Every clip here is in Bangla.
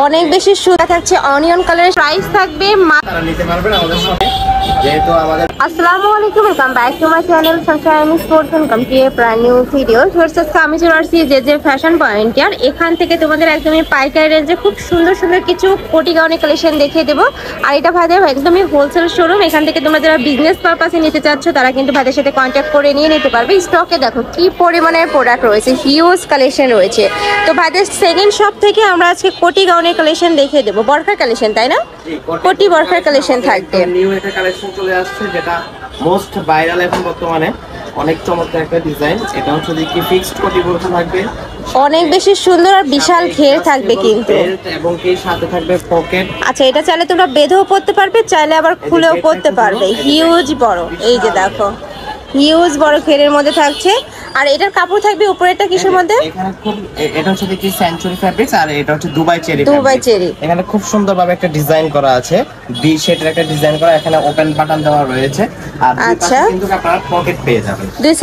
অনেক বেশি সুন্দর থাকছে অনিয়ন কালারের। প্রাইস থাকবে তারা নিতে পারবেন আমাদের শপে। যেহেতু আমাদের আসসালামু আলাইকুম, welcome back to my channel Sunshine Sports and come to a brand new video. আজকে আমি চলে আসছি যে ফ্যাশন পয়েন্ট, আর এখান থেকে তোমাদের একদমই পাইকারি রেঞ্জে খুব সুন্দর সুন্দর কিছু কোটি গাউনের কালেকশন দেখিয়ে দেবো। আর এটা ভাইদের একদমই হোলসেল শোরুম। এখান থেকে তোমরা যারা বিজনেস পারপাসে নিতে চাচ্ছ তারা কিন্তু ভাইদের সাথে কন্ট্যাক্ট করে নিয়ে নিতে পারবে। স্টকে দেখো কি পরিমাণের প্রোডাক্ট রয়েছে, হিউজ কালেকশন রয়েছে। তো ভাইদের সেকেন্ড শপ থেকে আমরা আজকে কোটি গাউনের কালেকশন দেখিয়ে দেবো। বরখার কালেকশন, তাই না? কোটি বরখার কালেকশন থাকবে। নিউ একটা কালেকশন চলে আসছে যেটা মোস্ট ভাইরাল এখন বর্তমানে। অনেক চমৎকার একটা ডিজাইন। এটা হচ্ছে দেখি ফিক্সড কোটি বোরখা থাকবে, অনেক বেশি সুন্দর আর বিশাল ঘের থাকবে কিন্তু, এবং এর সাথে থাকবে পকেট। আচ্ছা, এটা চাইলে তোমরা বেঁধেও পড়তে পারবে, চাইলে আবার খুলেও পড়তে পারবে। হিউজ বড়, এই যে দেখো হিউজ বড় ঘেরের মধ্যে থাকছে। আর এটার কাপড় থাকবে উপরেরটা কিসের মধ্যে? এখানে খুব এটা হচ্ছে দেখি সেঞ্চুরি ফ্যাব্রিক্স, আর এটা হচ্ছে দুবাই চেরি। Dubai cherry. এখানে খুব সুন্দরভাবে একটা ডিজাইন করা আছে, বি শেপের একটা ডিজাইন করা। এখানে ওপেন বাটন দেওয়া রয়েছে, আর দুই পাশে কিন্তু আপনারা পকেট পেয়ে যাবেন। দুই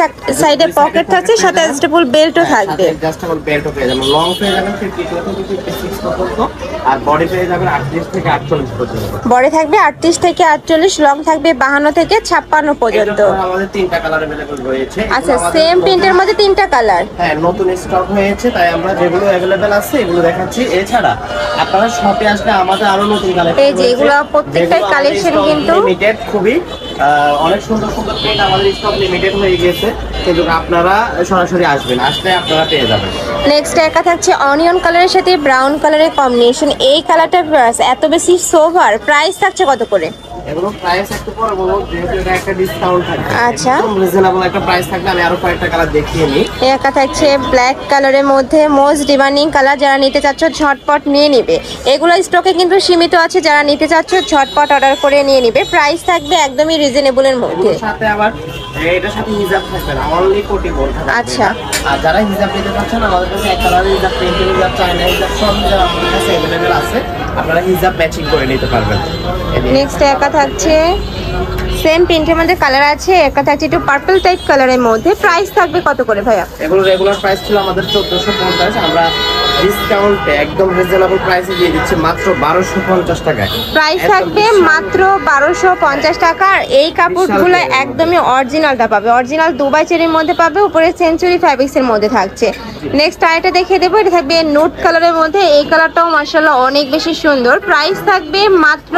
সাইডে পকেট থাকছে, সাথে অ্যাডজাস্টেবল বেল্টও থাকবে। অ্যাডজাস্টেবল বেল্টও পেয়ে যাবেন। লং পেয়ে যাবেন 52 থেকে 56 পর্যন্ত, আর বডি পেয়ে যাবেন 38 থেকে 48 পর্যন্ত। বডি থাকবে 38 থেকে 48, লং থাকবে 52 থেকে 56 পর্যন্ত। আমাদের তিনটা কালার अवेलेबल রয়েছে। আচ্ছা, সেম প্রিন্টের মধ্যে তিনটা কালার। হ্যাঁ, নতুন স্টক হয়েছে, তাই আমরা যেগুলো अवेलेबल আছে এগুলো দেখাচ্ছি। এছাড়া আপনারা শপে আসলে আমাদের আরো নতুন কালেকশন, এই যে এগুলো প্রত্যেকটাই কালেকশন কিন্তু লিমিটেড, খুবই অনেক সুন্দর সুন্দর প্রিন্ট আমাদের স্টক লিমিটেড হয়ে গেছে। কিন্তু আপনারা সরাসরি আসবেন, আসলে আপনারা পেয়ে যাবেন। নেক্সট একা থাকছে অনিয়ন কালারের সাথে ব্রাউন কালারের কম্বিনেশন। এই কালারটা এত বেশি সোভার। প্রাইস থাকছে কত করে? এগুলো প্রাইস একটু পরে বলবো, যেহেতু এটা একটা ডিসকাউন্ট থাকবে। আচ্ছা, একদম রিজনেবল একটা প্রাইস থাকবে। আমি আরো কয়েকটা কালার দেখিয়ে নিই। একা থাকছে ব্ল্যাক কালারের মধ্যে, মোস্ট ডিমান্ডিং কালার। যারা নিতে চাচ্ছ ঝটপট নিয়ে নিবে। এগুলো স্টকে কিন্তু সীমিত আছে, যারা নিতে চাচ্ছ ঝটপট অর্ডার করে নিয়ে নিবে। প্রাইস থাকবে একদমই রিজনেবলের মধ্যে। এর সাথে আবার এটার সাথে হিজাব থাকবে না, অনলি কোটি বোরখা থাকবে। আচ্ছা, আর যারা হিজাব নিতে চাচ্ছেন আমাদের কাছে এক কালারের হিজাব, প্রিন্টের হিজাব, চায়না হিজাব, সব হিজাব আমাদের কাছে अवेलेबल আছে। আপনারা হিজাব ম্যাচিং করে নিতে পারবেন। নেক্সট একা থাকছে সেম প্রিন্টের মধ্যে কালার আছে। একা থাকছে একটু পার্পল টাইপ কালারের মধ্যে। প্রাইস থাকবে কত করে ভাইয়া? এগুলো রেগুলার প্রাইস ছিল আমাদের 1450, আমরা ডিসকাউন্টে একদম রিজনেবল প্রাইসে দিয়ে দিচ্ছি মাত্র 1250 টাকায়। প্রাইস থাকবে মাত্র 1250 টাকা। আর এই কাপড়গুলো একদমই অরিজিনালটা পাবে, অরিজিনাল দুবাই চেরির মধ্যে পাবে, উপরে সেঞ্চুরি ফ্যাব্রিক্সের মধ্যে থাকছে। নেক্সট আইটা দেখিয়ে দেবো, এটা থাকবে নুট কালারের মধ্যে। এই কালারটাও মাশাআল্লাহ অনেক বেশি সুন্দর। প্রাইস থাকবে মাত্র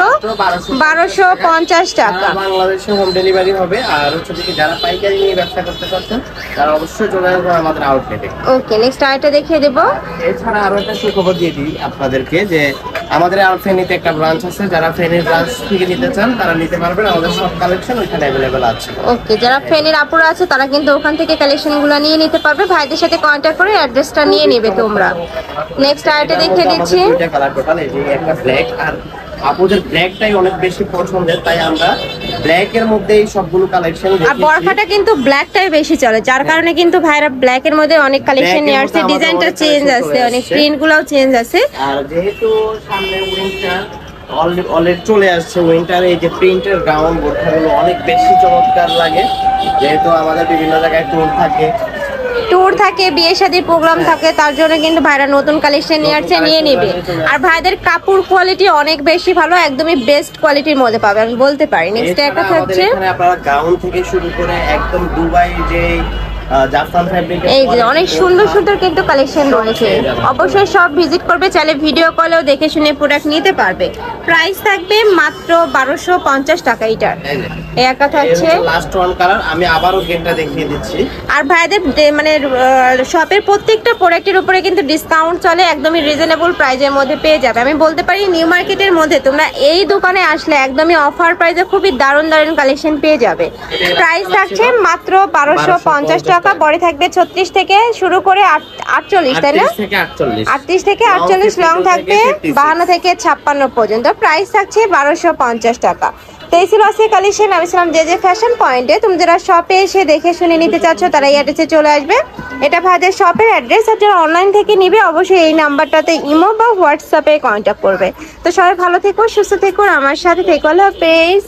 1250 টাকা। বাংলাদেশে হোম ডেলিভারি হবে। আর হচ্ছে কি যারা পাইকারি নিয়ে ব্যবসা করতে চাচ্ছেন তারা অবশ্যই চলে আসবেন আমাদের আউটলেটে। ওকে, নেক্সট আইটা দেখিয়ে দেবো। এছাড়া আরো একটা সুখবর দিয়ে দিই আপনাদেরকে, যে আমাদের আর ফেনীতে একটা ব্রাঞ্চ আছে। যারা ফেনীর ব্রাঞ্চ থেকে নিতে চান তারা নিতে পারবেন, আমাদের সব কালেকশন ওইখানে अवेलेबल আছে। ওকে, যারা ফেনীর আপুরা আছে তারা কিন্তু ওখান থেকে কালেকশনগুলো নিয়ে নিতে পারবে। ভাইদের সাথে কন্ট্যাক্ট করে অ্যাড্রেসটা নিয়ে নেবে তোমরা। নেক্সট আইটা দেখিয়ে দিচ্ছি। দুইটা কালার টোটাল, এই যে একটা ব্ল্যাক, আর আপুদের ব্ল্যাকটাই অনেক বেশি পছন্দের, তাই আমরা ব্ল্যাক এর মধ্যেই সবগুলো কালেকশন দেখেছি। আর বরখাটা কিন্তু ব্ল্যাকটাই বেশি চলে, যার কারণে কিন্তু ভাইরা ব্ল্যাক এর মধ্যে অনেক কালেকশন নিয়ে আসছে। ডিজাইনটা চেঞ্জ আছে, অনেক প্রিন্টগুলোও চেঞ্জ আছে। আর যেহেতু সামনে উইন্টার অলরেডি চলে আসছে, উইন্টার এই যে প্রিন্টের গাউন বোরখাগুলো অনেক বেশি চমৎকার লাগে। যেহেতু আমাদের বিভিন্ন জায়গায় ট্যুর থাকে, বিয়ে শাদীর প্রোগ্রাম থাকে, তার জন্য কিন্তু ভাইরা নতুন কালেকশন নিয়ে আসছে, নিয়ে নেবে। আর ভাইদের কাপড় কোয়ালিটি অনেক বেশি ভালো, একদমই বেস্ট কোয়ালিটির মধ্যে পাবে, আমি বলতে পারি। নেক্সট একটা থাকছে, এখানে আপনারা গাউন থেকে শুরু করে একদম দুবাই যে জাফরান ফ্যাব্রিক, এই যে অনেক সুন্দর সুন্দর কিন্তু কালেকশন রয়েছে। অবশ্যই সব ভিজিট করবে, চাইলে ভিডিও কলেও দেখে শুনে প্রোডাক্ট নিতে পারবে। প্রাইস থাকবে মাত্র 1250 টাকা। এটার একা থাকছে লাস্ট ওয়ান কালার, আমি আবারও গেটটা দেখিয়ে দিচ্ছি। আর ভাইদের মানে শপের প্রত্যেকটা প্রোডাক্টের উপরে কিন্তু ডিসকাউন্ট চলে, একদমই রিজনেবল প্রাইসের মধ্যে পেয়ে যাবে। আমি বলতে পারি নিউ মার্কেটের মধ্যে তোমরা এই দোকানে আসলে একদমই অফার প্রাইসে খুবই দারুণ দারুণ কালেকশন পেয়ে যাবে। প্রাইস থাকছে মাত্র 1250 টাকা। বডি থাকবে 36 থেকে শুরু করে 48, তাই না? 38 থেকে 48, লং থাকবে 52 থেকে 56 পর্যন্ত। প্রাইস থাকছে 1250 টাকা। তো এই ছিল আজকে কালেকশন। আমি ছিলাম যে ফ্যাশন পয়েন্টে। তুমি যারা শপে এসে দেখে শুনে নিতে চাচ্ছ তারা এই অ্যাড্রেসে চলে আসবে। এটা ভাইদের শপের অ্যাড্রেস। আর যারা অনলাইন থেকে নিবে অবশ্যই এই নাম্বারটাতে ইমো বা হোয়াটসঅ্যাপে কন্ট্যাক্ট করবে। তো সবাই ভালো থেকো, সুস্থ থেকো, আমার সাথে থেকো। আল্লাহ হাফেজ।